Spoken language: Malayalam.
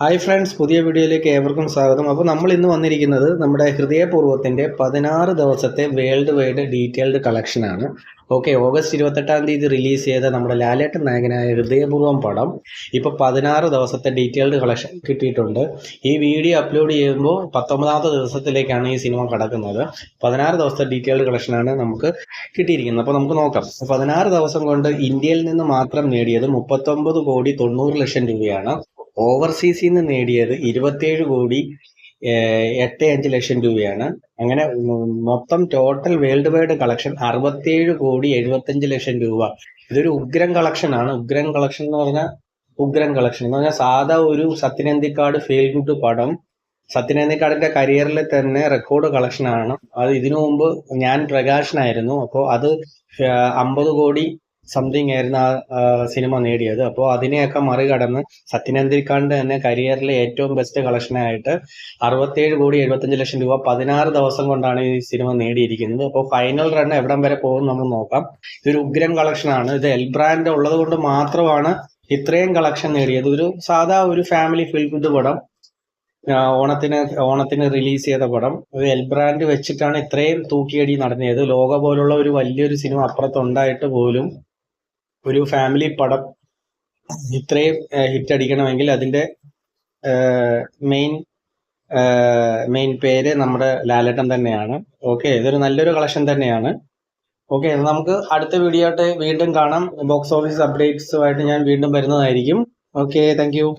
ഹായ് ഫ്രണ്ട്സ്, പുതിയ വീഡിയോയിലേക്ക് ഏവർക്കും സ്വാഗതം. അപ്പോൾ നമ്മൾ ഇന്ന് വന്നിരിക്കുന്നത് നമ്മുടെ ഹൃദയപൂർവ്വത്തിൻ്റെ 16 ദിവസത്തെ വേൾഡ് വൈഡ് ഡീറ്റെയിൽഡ് കളക്ഷനാണ്. ഓക്കെ, ഓഗസ്റ്റ് 28 റിലീസ് ചെയ്ത നമ്മുടെ ലാലേട്ടൻ നായകനായ ഹൃദയപൂർവ്വം പടം ഇപ്പോൾ 16 ദിവസത്തെ ഡീറ്റെയിൽഡ് കളക്ഷൻ കിട്ടിയിട്ടുണ്ട്. ഈ വീഡിയോ അപ്ലോഡ് ചെയ്യുമ്പോൾ 19ാമത്തെ ദിവസത്തിലേക്കാണ് ഈ സിനിമ കടക്കുന്നത്. 16 ദിവസത്തെ ഡീറ്റെയിൽഡ് കളക്ഷനാണ് നമുക്ക് കിട്ടിയിരിക്കുന്നത്. അപ്പോൾ നമുക്ക് നോക്കാം. 16 ദിവസം കൊണ്ട് ഇന്ത്യയിൽ നിന്ന് മാത്രം നേടിയത് 39,90,00,000 രൂപയാണ്. ഓവർസീസിൽ നിന്ന് നേടിയത് 27,85,00,000 രൂപയാണ്. അങ്ങനെ മൊത്തം ടോട്ടൽ വേൾഡ് വൈഡ് കളക്ഷൻ 67,75,00,000 രൂപ. ഇതൊരു ഉഗ്രൻ കളക്ഷൻ എന്ന് പറഞ്ഞാൽ സാധാ ഒരു സത്യനന്ദിക്കാട് ഫീൽ ഗുഡ് പടം. സത്യനന്ദിക്കാടിന്റെ കരിയറിൽ തന്നെ റെക്കോർഡ് കളക്ഷനാണ്. അത് ഇതിനു മുമ്പ് ഞാൻ പ്രകാശനായിരുന്നു. അപ്പോൾ അത് 50 കോടി സംതിങ് ആയിരുന്നു ആ സിനിമ നേടിയത്. അപ്പോൾ അതിനെയൊക്കെ മറികടന്ന് സത്യനന്ദിക്കാടിന്റെ തന്നെ കരിയറിലെ ഏറ്റവും ബെസ്റ്റ് കളക്ഷനായിട്ട് 67,75,00,000 രൂപ 16 ദിവസം കൊണ്ടാണ് ഈ സിനിമ നേടിയിരിക്കുന്നത്. അപ്പോൾ ഫൈനൽ റൺ എവിടം വരെ പോകും നമ്മൾ നോക്കാം. ഇതൊരു ഉഗ്രൻ കളക്ഷനാണ്. ഇത് എൽ ബ്രാൻഡ് ഉള്ളത് കൊണ്ട് മാത്രമാണ് ഇത്രയും കളക്ഷൻ നേടിയത്. ഒരു സാധാ ഒരു ഫാമിലി ഫീൽ ഗുഡ് പടം, ഓണത്തിന് റിലീസ് ചെയ്ത പടം. ഒരു എൽ ബ്രാൻഡ് വെച്ചിട്ടാണ് ഇത്രയും തൂക്കിയടി നടത്തിയത്. ലോക പോലുള്ള ഒരു വലിയൊരു സിനിമ അപ്പുറത്തുണ്ടായിട്ട് പോലും ഒരു ഫാമിലി പടം ഇത്രയും ഹിറ്റ് അടിക്കണമെങ്കിൽ അതിന്റെ മെയിൻ പേര് നമ്മുടെ ലാലേട്ടൻ തന്നെയാണ്. ഓക്കെ, ഇതൊരു നല്ലൊരു കളക്ഷൻ തന്നെയാണ്. ഓക്കെ, നമുക്ക് അടുത്ത വീഡിയോ ആയിട്ട് വീണ്ടും കാണാം. ബോക്സ് ഓഫീസ് അപ്ഡേറ്റ്സുമായിട്ട് ഞാൻ വീണ്ടും വരുന്നതായിരിക്കും. Okay, thank you.